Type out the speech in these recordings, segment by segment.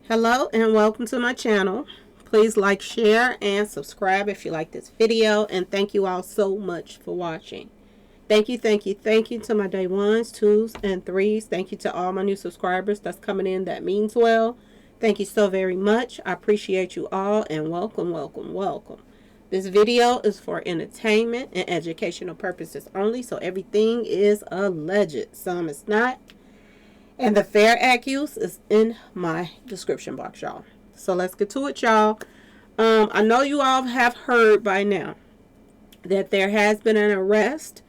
Hello and welcome to my channel. Please like, share, and subscribe if you like this video. And thank you all so much for watching. Thank you to my day ones, twos, and threes. Thank you to all my new subscribers that's coming in. That means well. Thank you so very much. I appreciate you all and welcome. This video is for entertainment and educational purposes only, so everything is alleged. Some is not. And the fair accuse is in my description box, y'all. So let's get to it, y'all. I know you all have heard by now that there has been an arrest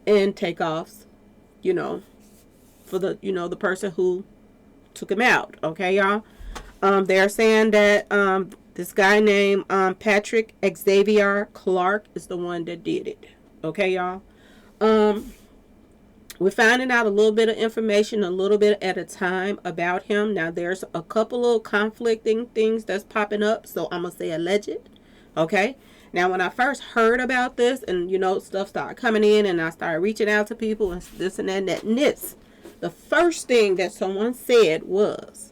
in TakeOffs, for the, the person who took him out. Okay, y'all. They're saying that this guy named Patrick Xavier Clark is the one that did it. Okay, y'all. We're finding out a little bit of information a little bit at a time about him. Now, there's a couple of conflicting things that's popping up, so I'm going to say alleged. Okay? Now, when I first heard about this and, stuff started coming in and I started reaching out to people and this and that and this, the first thing that someone said was,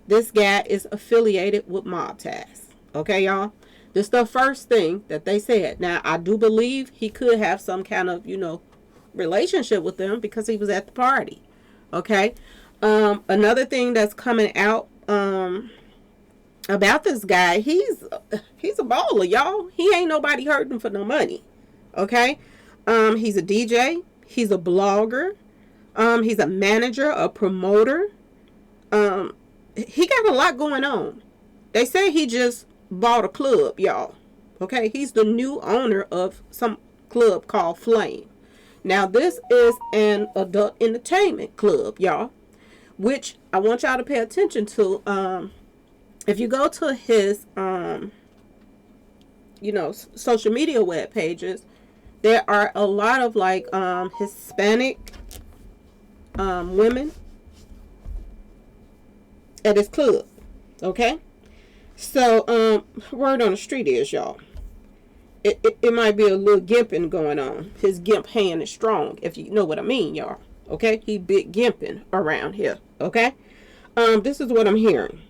this guy is affiliated with mob ties. Okay, y'all? This is the first thing that they said. Now, I do believe he could have some kind of, relationship with them because he was at the party. Okay. Another thing that's coming out about this guy, he's a baller, y'all. He ain't nobody hurting for no money. Okay. He's a DJ, he's a blogger, he's a manager, a promoter. He got a lot going on. They say he just bought a club, y'all. Okay. He's the new owner of some club called Flame. Now, this is an adult entertainment club, y'all, which I want y'all to pay attention to. If you go to his, social media web pages, there are a lot of, Hispanic women at his club, okay? So, word on the street is, y'all, it might be a little gimping going on. His gimp hand is strong, if you know what I mean, y'all. Okay? He big gimping around here. Okay? This is what I'm hearing.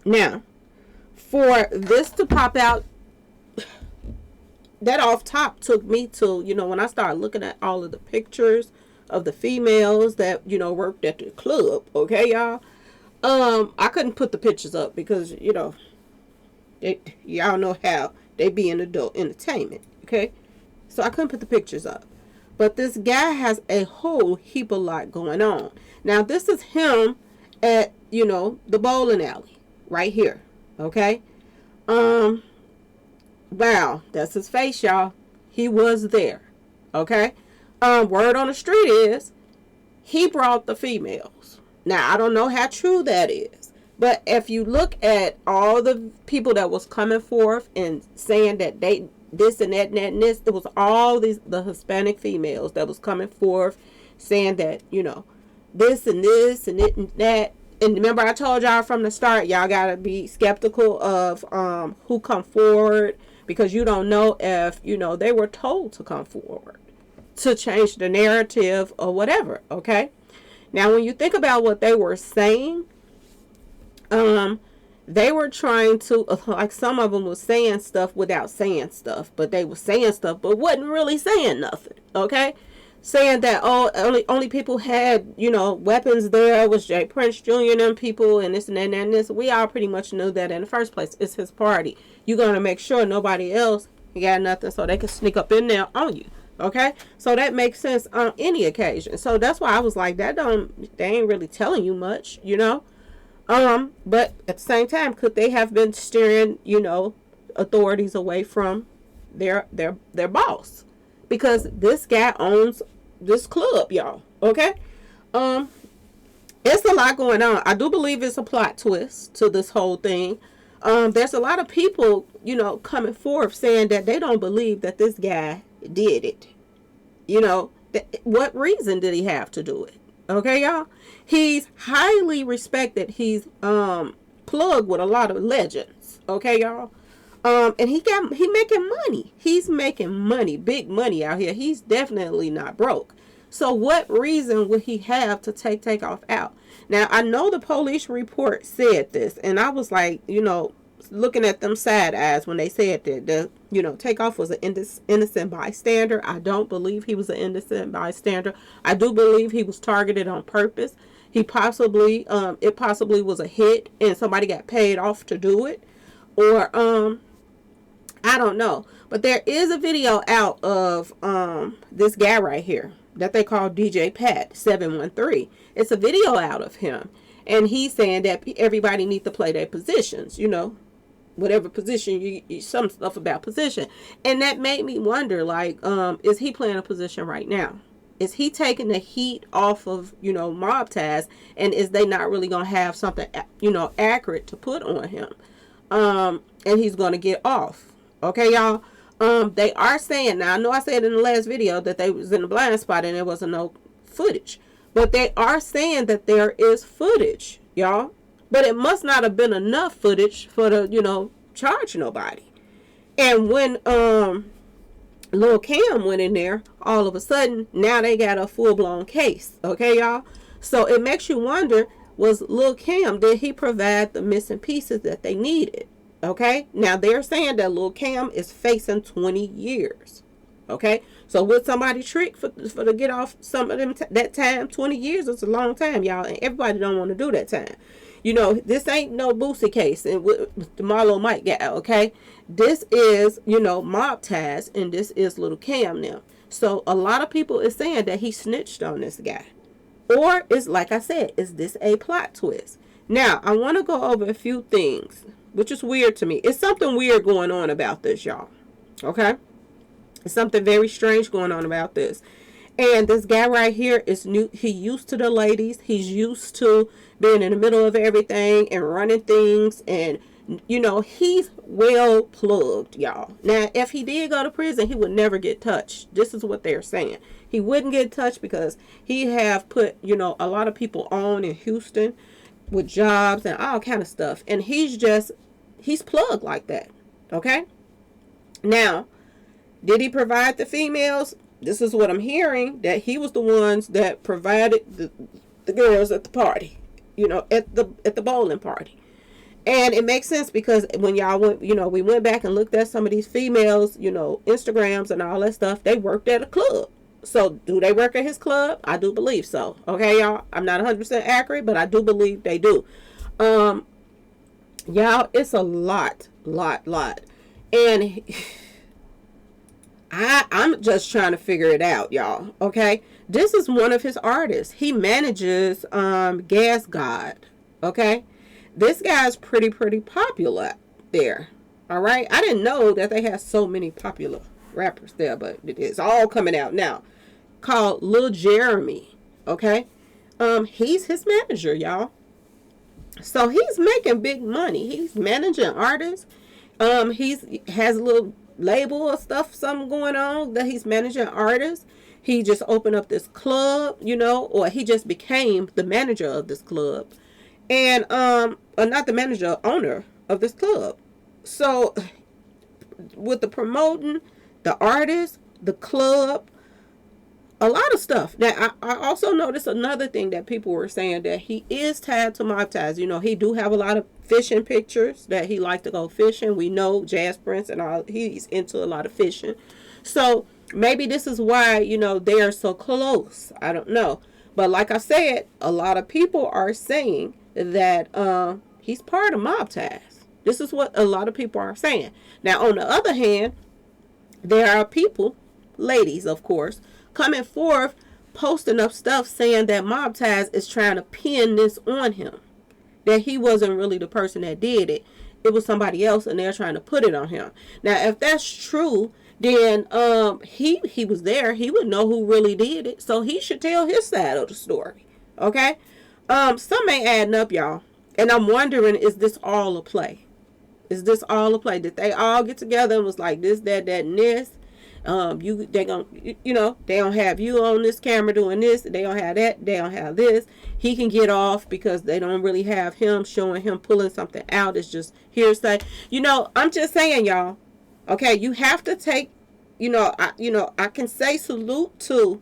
Now, for this to pop out, that off top took me to, when I started looking at all of the pictures of the females that, worked at the club. Okay, y'all? I couldn't put the pictures up because, y'all know how they be in adult entertainment, okay? So I couldn't put the pictures up. But this guy has a whole heap of lot going on. Now, this is him at, the bowling alley right here, okay? Wow, that's his face, y'all. He was there, okay? Word on the street is he brought the females. Now, I don't know how true that is. But if you look at all the people that was coming forth and saying that they this and that and that and this, it was all the Hispanic females that was coming forth saying that, this and this and it and that. And remember, I told y'all from the start, y'all gotta be skeptical of who come forward because you don't know if they were told to come forward to change the narrative or whatever. Okay. Now, when you think about what they were saying. They were trying to, like some of them was saying stuff without saying stuff, but they were saying stuff, but wasn't really saying nothing. Okay. Saying that, only people had, weapons there was Jay Prince Jr. and them people and this and that and this. We all pretty much knew that in the first place. It's his party. You're going to make sure nobody else got nothing so they can sneak up in there on you. Okay. So that makes sense on any occasion. So that's why I was like, they ain't really telling you much, but at the same time, could they have been steering, authorities away from their boss? Because this guy owns this club, y'all. Okay? It's a lot going on. I do believe it's a plot twist to this whole thing. There's a lot of people, coming forth saying that they don't believe that this guy did it. What reason did he have to do it? Okay, y'all. He's highly respected. He's plugged with a lot of legends. Okay, y'all. And he making money. He's making money, big money out here. He's definitely not broke. So what reason would he have to take TakeOff out? Now, I know the police report said this, and I was like, looking at them side eyes when they said that TakeOff was an innocent bystander. I don't believe he was an innocent bystander. I do believe he was targeted on purpose. He possibly, it possibly was a hit and somebody got paid off to do it. Or, I don't know. But there is a video out of this guy right here that they call DJ Pat713. It's a video out of him. And he's saying that everybody needs to play their positions, whatever position, some stuff about position. And that made me wonder, like, is he playing a position right now? Is he taking the heat off of, Mob Taz? And is they not really going to have something, accurate to put on him? And he's going to get off. Okay, y'all? They are saying, now I know I said in the last video that they was in the blind spot and there wasn't no footage. But they are saying that there is footage, y'all. But it must not have been enough footage for the, charge nobody. And when Lil Cam went in there, all of a sudden, now they got a full-blown case. Okay, y'all? So it makes you wonder, was Lil Cam, did he provide the missing pieces that they needed? Okay? Now, they're saying that Lil Cam is facing 20 years. Okay? So would somebody trick for to get off some of them that time? 20 years is a long time, y'all. And everybody don't want to do that time. This ain't no Boosie case and with the Marlo Mike guy, okay? This is, Mob Taz, and this is Little Cam now. So a lot of people is saying that he snitched on this guy. Or it's like I said, is this a plot twist? Now, I want to go over a few things, which is weird to me. It's something weird going on about this, y'all. Okay? It's something very strange going on about this. And this guy right here is new. He's used to the ladies. He's used to being in the middle of everything and running things. And, he's well plugged, y'all. Now, if he did go to prison, he would never get touched. This is what they're saying. He wouldn't get touched because he have put, a lot of people on in Houston with jobs and all kind of stuff. And he's plugged like that. Okay? Now, did he provide the females? This is what I'm hearing, that he was the ones that provided the girls at the party, at the bowling party. And it makes sense because when y'all went, we went back and looked at some of these females, Instagrams and all that stuff, they worked at a club. So do they work at his club? I do believe so. Okay, y'all? I'm not 100% accurate, but I do believe they do. Y'all, it's a lot. And I'm just trying to figure it out, y'all. Okay, this is one of his artists. He manages GasGod. Okay, this guy's pretty popular there. All right, I didn't know that they had so many popular rappers there, but it's all coming out now. Called Lil Jeremy. Okay, he's his manager, y'all. So he's making big money. He's managing artists. He has a little label or stuff, something going on that he's managing artists. He just opened up this club, or he just became the manager of this club. And not the manager, owner of this club. So with the promoting, the artist, the club, a lot of stuff. Now, I also noticed another thing that people were saying, that he is tied to Mob Ties. He do have a lot of fishing pictures that he likes to go fishing. We know Jazz Prince and all, he's into a lot of fishing. So maybe this is why, they are so close. I don't know. But like I said, a lot of people are saying that he's part of Mob Ties. This is what a lot of people are saying. Now, on the other hand, there are people, ladies, of course, coming forth, posting up stuff saying that Mob Ties is trying to pin this on him. That he wasn't really the person that did it. It was somebody else and they're trying to put it on him. Now, if that's true, then he was there. He would know who really did it. So he should tell his side of the story. Okay? Some ain't adding up, y'all. And I'm wondering, is this all a play? Is this all a play? Did they all get together and was like this, that, and this? They don't have you on this camera doing this. They don't have that. They don't have this. He can get off because they don't really have him showing him pulling something out. It's just hearsay. I'm just saying, y'all. Okay, you have to take. I can say salute to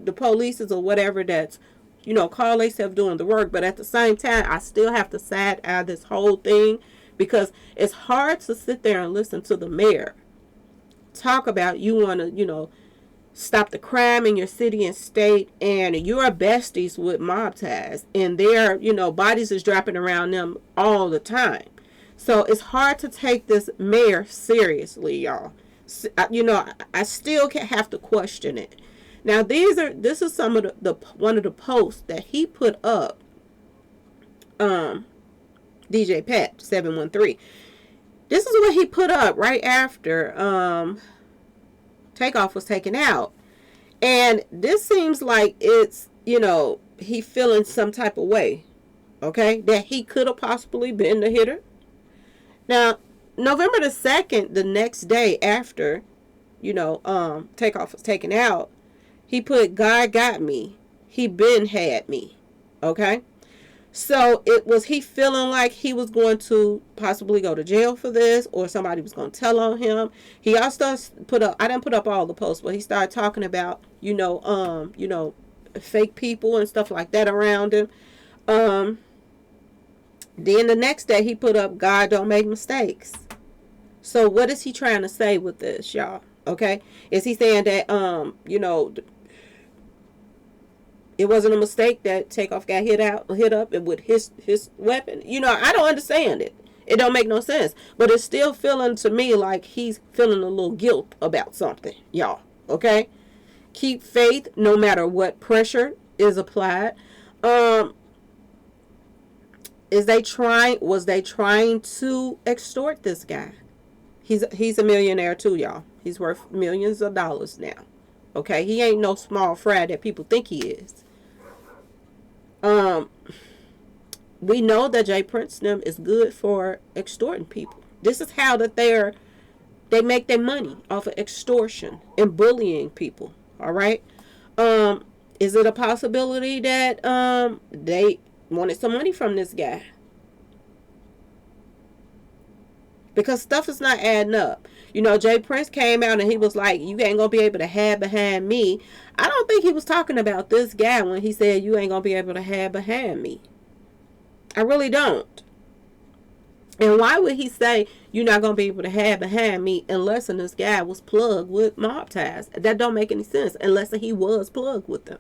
the police or whatever that's, you know, call themselves doing the work. But at the same time, I still have to side out this whole thing, because it's hard to sit there and listen to the mayor talk about you want to, you know, stop the crime in your city and state, and you're besties with mob ties, and their, you know, bodies is dropping around them all the time. So it's hard to take this mayor seriously, y'all. You know, I still have to question it. Now, this is some of the one of the posts that he put up. DJ Pat713. This is what he put up right after TakeOff was taken out. And this seems like it's, you know, he feeling some type of way. Okay? That he could have possibly been the hitter. Now, November the 2nd, the next day after, you know, TakeOff was taken out, he put, God got me. He been had me. Okay? So it was he feeling like he was going to possibly go to jail for this, or somebody was going to tell on him. He also put up, I didn't put up all the posts, but he started talking about, you know, fake people and stuff like that around him. Then the next day he put up, God don't make mistakes. So what is he trying to say with this, y'all? Okay? Is he saying that, you know, it wasn't a mistake that TakeOff got hit up with his weapon? You know, I don't understand it. It don't make no sense. But it's still feeling to me like he's feeling a little guilt about something, y'all. Okay? Keep faith no matter what pressure is applied. Was they trying to extort this guy? He's a millionaire too, y'all. He's worth millions of dollars now. Okay? He ain't no small fry that people think he is. We know that Jay Prince them is good for extorting people. This is how that they make their money, off of extortion and bullying people. All right. Is it a possibility that they wanted some money from this guy? Because stuff is not adding up. You know, Jay Prince came out and he was like, you ain't going to be able to hide behind me. I don't think he was talking about this guy when he said you ain't going to be able to hide behind me. I really don't. And why would he say you're not going to be able to hide behind me unless this guy was plugged with mob ties? That don't make any sense unless he was plugged with them.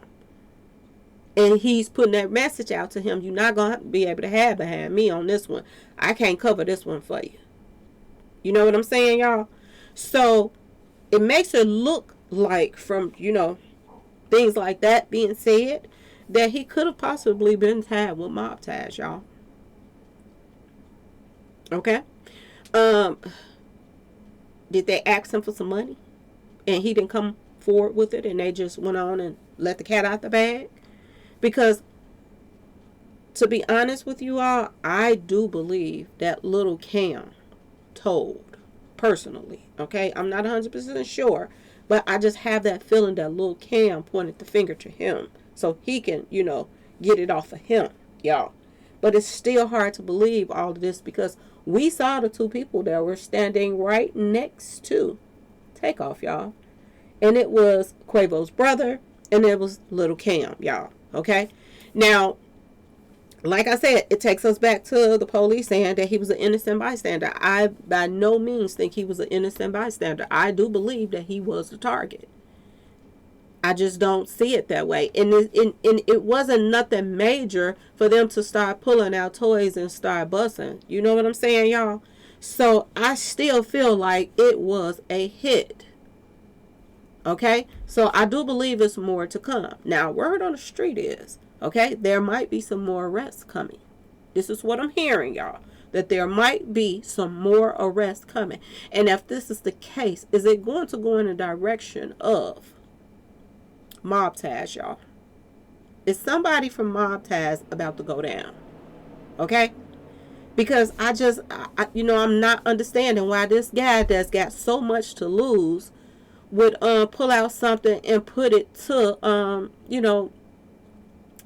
And he's putting that message out to him. You're not going to be able to hide behind me on this one. I can't cover this one for you. You know what I'm saying, y'all? So it makes it look like, from, you know, things like that being said, that he could have possibly been tied with mob ties, y'all. Okay? Did they ask him for some money and he didn't come forward with it, and they just went on and let the cat out the bag? Because, to be honest with you all, I do believe that little Cam told, personally. Okay? I'm not 100% sure, but I just have that feeling that little Cam pointed the finger to him so he can, you know, get it off of him, y'all. But it's still hard to believe all of this, because we saw the two people that were standing right next to TakeOff, y'all. And it was Quavo's brother, and it was little Cam, y'all. Okay? Now, like I said, it takes us back to the police saying that he was an innocent bystander. I by no means think he was an innocent bystander. I do believe that he was the target. I just don't see it that way. And it wasn't nothing major for them to start pulling out toys and start busting. You know what I'm saying, y'all? So I still feel like it was a hit. Okay? So I do believe it's more to come. Now, word on the street is, okay, there might be some more arrests coming. This is what I'm hearing, y'all. That there might be some more arrests coming. And if this is the case, is it going to go in the direction of mob ties, y'all? Is somebody from mob ties about to go down? Okay? Because I'm not understanding why this guy that's got so much to lose would pull out something and put it to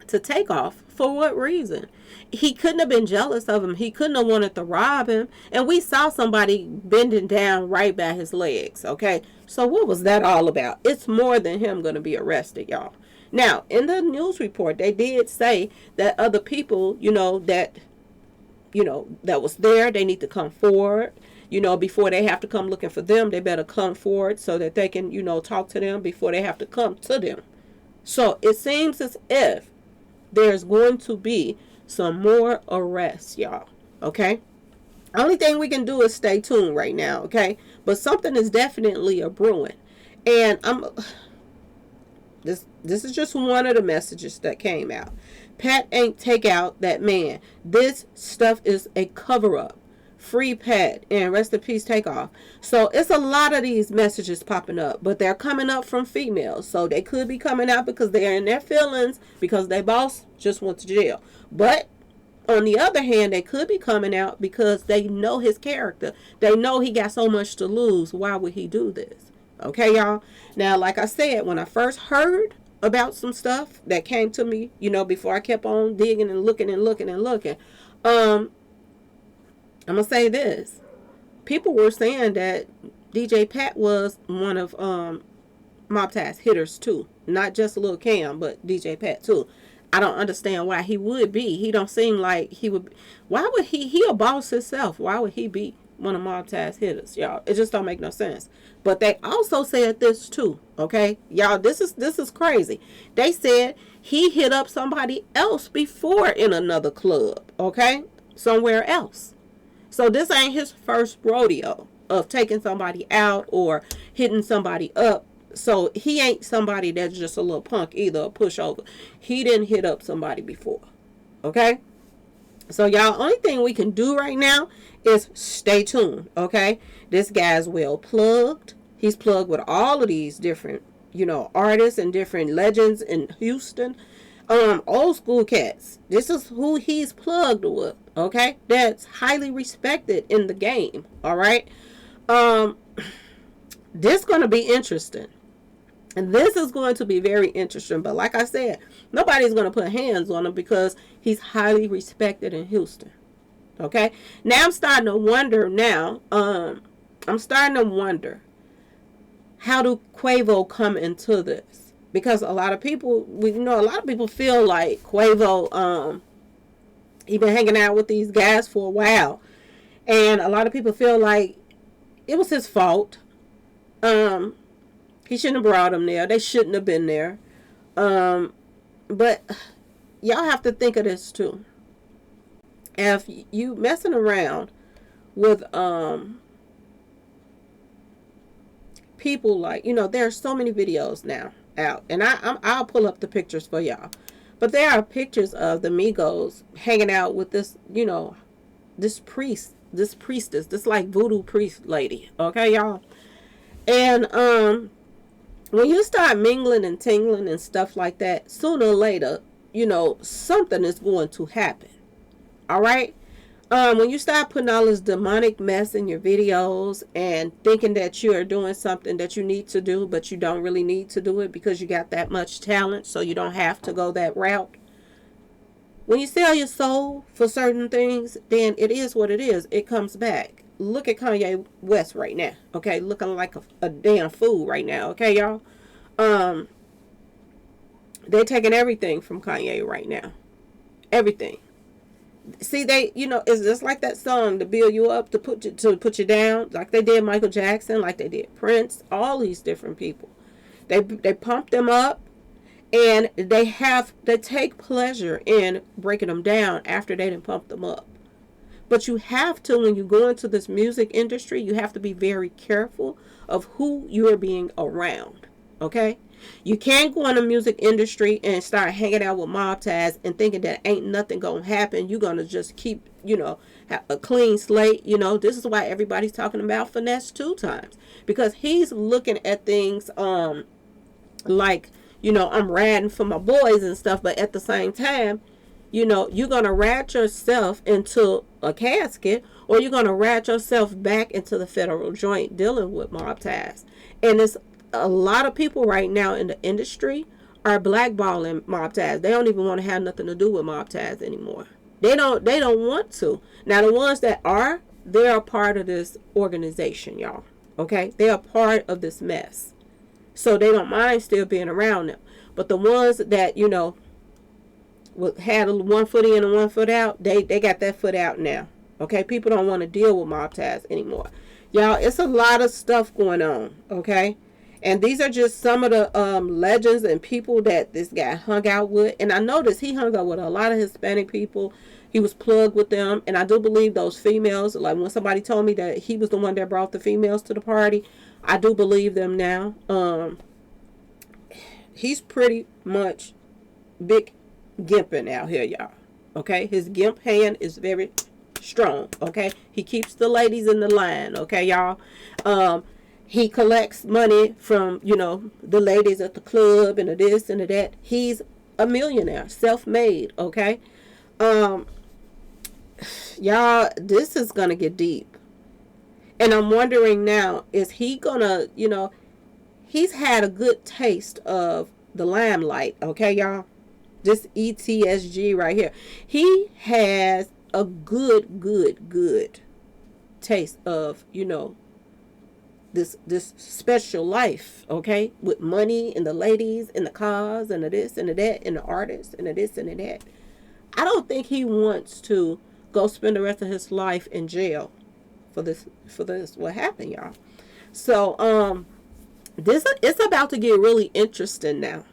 to TakeOff. For what reason? He couldn't have been jealous of him. He couldn't have wanted to rob him. And we saw somebody bending down right by his legs. Okay? So what was that all about? It's more than him going to be arrested, y'all. Now, in the news report, they did say that other people, that was there, they need to come forward. Before they have to come looking for them, they better come forward so that they can, talk to them before they have to come to them. So it seems as if there's going to be some more arrests, y'all. Okay? Only thing we can do is stay tuned right now, okay? But something is definitely a brewing. And this is just one of the messages that came out. Pat ain't take out that man. This stuff is a cover-up. Free Pat, and rest in peace, TakeOff. So it's a lot of these messages popping up, but they're coming up from females. So they could be coming out because they're in their feelings because their boss just went to jail. But on the other hand, they could be coming out because they know his character. They know he got so much to lose. Why would he do this? Okay, y'all? Now, like I said, when I first heard about some stuff that came to me, before I kept on digging and looking, I'm going to say this. People were saying that DJ Pat was one of Mob Taz hitters too. Not just Lil Cam, but DJ Pat too. I don't understand why he would be. He don't seem like he would. Why would he a boss himself. Why would he be one of Mob Taz hitters, y'all? It just don't make no sense. But they also said this too, okay? Y'all, this is crazy. They said he hit up somebody else before in another club, okay? Somewhere else. So this ain't his first rodeo of taking somebody out or hitting somebody up. So he ain't somebody that's just a little punk either, a pushover. He didn't hit up somebody before. Okay? So y'all, only thing we can do right now is stay tuned. Okay? This guy's well plugged. He's plugged with all of these different, artists and different legends in Houston. Old school cats. This is who he's plugged with. Okay? That's highly respected in the game. Alright? This gonna be interesting. And this is going to be very interesting. But like I said, nobody's going to put hands on him because he's highly respected in Houston. Okay? Now I'm starting to wonder how do Quavo come into this? Because a lot of people feel like Quavo, he been hanging out with these guys for a while. And a lot of people feel like it was his fault. He shouldn't have brought them there. They shouldn't have been there. But y'all have to think of this too. If you messing around with people like, there's so many videos now out. And I'll pull up the pictures for y'all. But there are pictures of the Migos hanging out with this, this priestess, this like voodoo priest lady. Okay, y'all? And when you start mingling and tingling and stuff like that, sooner or later, something is going to happen. All right? When you start putting all this demonic mess in your videos and thinking that you are doing something that you need to do, but you don't really need to do it because you got that much talent, so you don't have to go that route. When you sell your soul for certain things, then it is what it is. It comes back. Look at Kanye West right now, okay? Looking like a damn fool right now, okay, y'all? They're taking everything from Kanye right now. Everything. See, it's just like that song, to build you up, to put you down, like they did Michael Jackson, like they did Prince, all these different people. They pump them up, and they take pleasure in breaking them down after they done pumped them up. But you have to, when you go into this music industry, you have to be very careful of who you are being around. Okay? You can't go in the music industry and start hanging out with Mob Taz and thinking that ain't nothing going to happen. You're going to just keep, have a clean slate. This is why everybody's talking about Finesse 2 times. Because he's looking at things like, I'm riding for my boys and stuff. But at the same time, you're going to rat yourself into a casket, or you're going to rat yourself back into the federal joint dealing with Mob Taz. And it's a lot of people right now in the industry are blackballing Mob Taz. They don't even want to have nothing to do with Mob Taz anymore. They don't want to. Now, the ones that are, they're a part of this organization, y'all. Okay? They are part of this mess. So they don't mind still being around them. But the ones that, you know, had 1 foot in and 1 foot out, they got that foot out now. Okay, people don't want to deal with mob ties anymore. Y'all, it's a lot of stuff going on. Okay, and these are just some of the legends and people that this guy hung out with. And I noticed he hung out with a lot of Hispanic people. He was plugged with them, and I do believe those females, like when somebody told me that he was the one that brought the females to the party, I do believe them now. He's pretty much big gimping out here, y'all. Okay, his gimp hand is very strong. Okay, he keeps the ladies in the line. Okay, y'all. He collects money from, you know, the ladies at the club and the this and the that. He's a millionaire, self-made. Okay, y'all, this is gonna get deep, and I'm wondering now, is he gonna, you know, he's had a good taste of the limelight. Okay, y'all. This ETSG right here. He has a good taste of, you know, this special life, okay? With money and the ladies and the cars and the this and the that and the artists and the this and the that. I don't think he wants to go spend the rest of his life in jail for this what happened, y'all. So it's about to get really interesting now,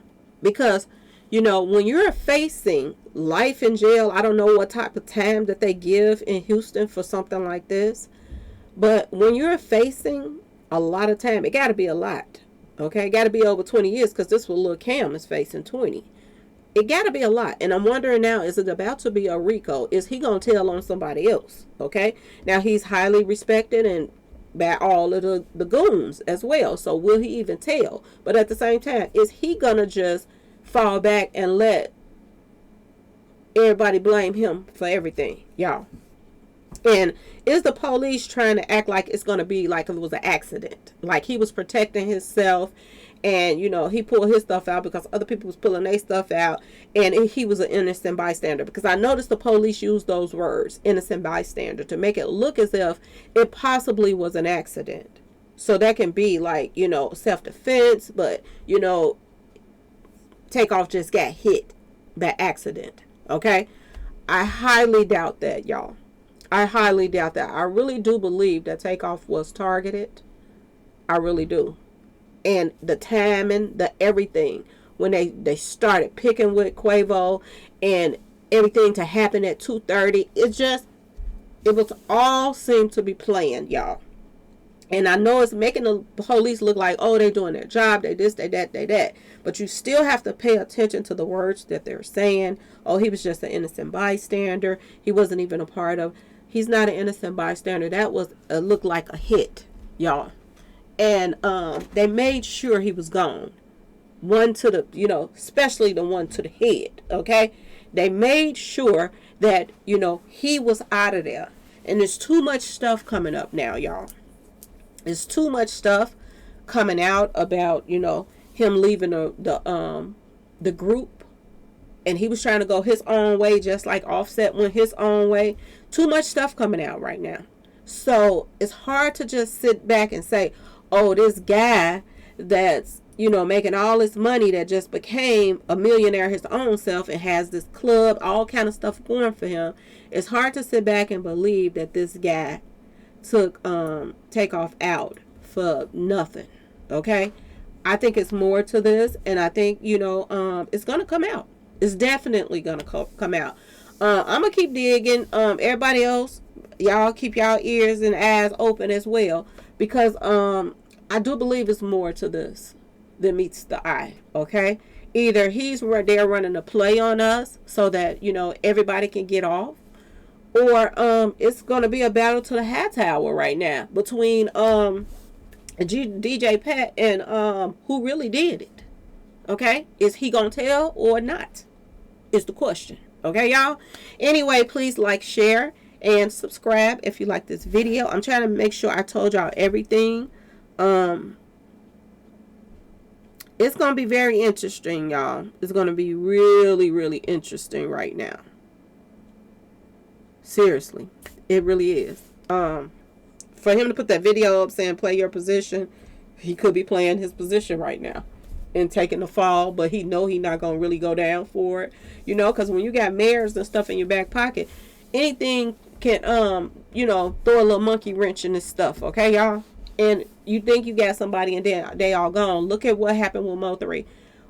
because, you know, when you're facing life in jail, I don't know what type of time that they give in Houston for something like this, but when you're facing a lot of time, it got to be a lot, okay? It got to be over 20 years, because this what Lil Cam is facing, 20. It got to be a lot, and I'm wondering now, is it about to be a RICO? Is he going to tell on somebody else, okay? Now, he's highly respected and by all of the goons as well, so will he even tell? But at the same time, is he going to just fall back and let everybody blame him for everything, y'all? And is the police trying to act like it's going to be like it was an accident, like he was protecting himself, and, you know, he pulled his stuff out because other people was pulling their stuff out, and he was an innocent bystander? Because I noticed the police used those words, innocent bystander, to make it look as if it possibly was an accident. So that can be like, you know, self-defense, but, you know, TakeOff just got hit by accident. Okay, I highly doubt that, y'all. I highly doubt that. I really do believe that TakeOff was targeted. I really do. And the timing, the everything, when they started picking with Quavo and everything to happen at 2:30, it was all seemed to be planned, y'all. And I know it's making the police look like, oh, they're doing their job, they this, they that, they that. But you still have to pay attention to the words that they're saying. Oh, he was just an innocent bystander. He wasn't even a part of. He's not an innocent bystander. That was looked like a hit, y'all. And they made sure he was gone. One to the, you know, especially the one to the head, okay? They made sure that, you know, he was out of there. And there's too much stuff coming up now, y'all. There's too much stuff coming out about, you know, him leaving the group, and he was trying to go his own way, just like Offset went his own way. Too much stuff coming out right now. So it's hard to just sit back and say, oh, this guy that's, you know, making all this money, that just became a millionaire his own self and has this club, all kind of stuff going for him. It's hard to sit back and believe that this guy took TakeOff out for nothing. Okay, I think it's more to this, and I think, you know, it's gonna come out. It's definitely gonna come out. I'm gonna keep digging. Everybody else, y'all keep y'all ears and eyes open as well, because I do believe it's more to this than meets the eye. Okay, either they're running a play on us so that, you know, everybody can get off, or it's gonna be a battle to the high tower right now between DJ Pat and who really did it. Okay, is he gonna tell or not? Is the question. Okay, y'all. Anyway, please like, share, and subscribe if you like this video. I'm trying to make sure I told y'all everything. It's gonna be very interesting, y'all. It's gonna be really, really interesting right now. Seriously, it really is. For him to put that video up saying play your position, he could be playing his position right now. and taking the fall, but he know he not gonna really go down for it, you know, because when you got mayors and stuff in your back pocket, anything can you know, throw a little monkey wrench in this stuff, okay, y'all. And you think you got somebody and then they all gone. Look at what happened with Mo3.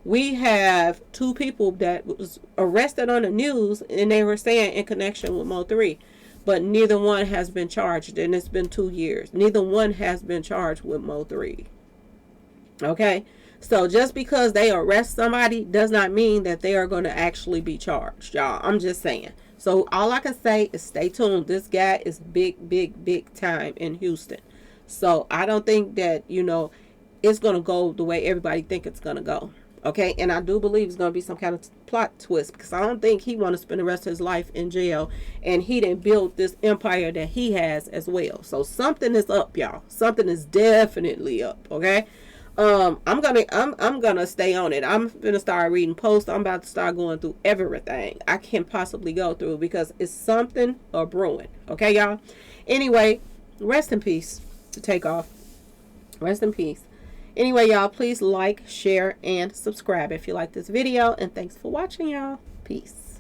We have 2 people that was arrested on the news, and they were saying in connection with Mo3, but neither one has been charged, and it's been 2 years. Neither one has been charged with Mo3. Okay, so just because they arrest somebody does not mean that they are going to actually be charged, y'all. I'm just saying. So all I can say is stay tuned. This guy is big, big, big time in Houston. So I don't think that, you know, it's going to go the way everybody think it's going to go. Okay, and I do believe it's going to be some kind of plot twist, because I don't think he want to spend the rest of his life in jail, and he didn't build this empire that he has as well. So something is up, y'all. Something is definitely up. Okay, I'm gonna stay on it. I'm gonna start reading posts. I'm about to start going through everything I can possibly go through, because it's something brewing. Okay, y'all. Anyway, rest in peace to TakeOff. Rest in peace. Anyway, y'all, please like, share, and subscribe if you like this video. And thanks for watching, y'all. Peace.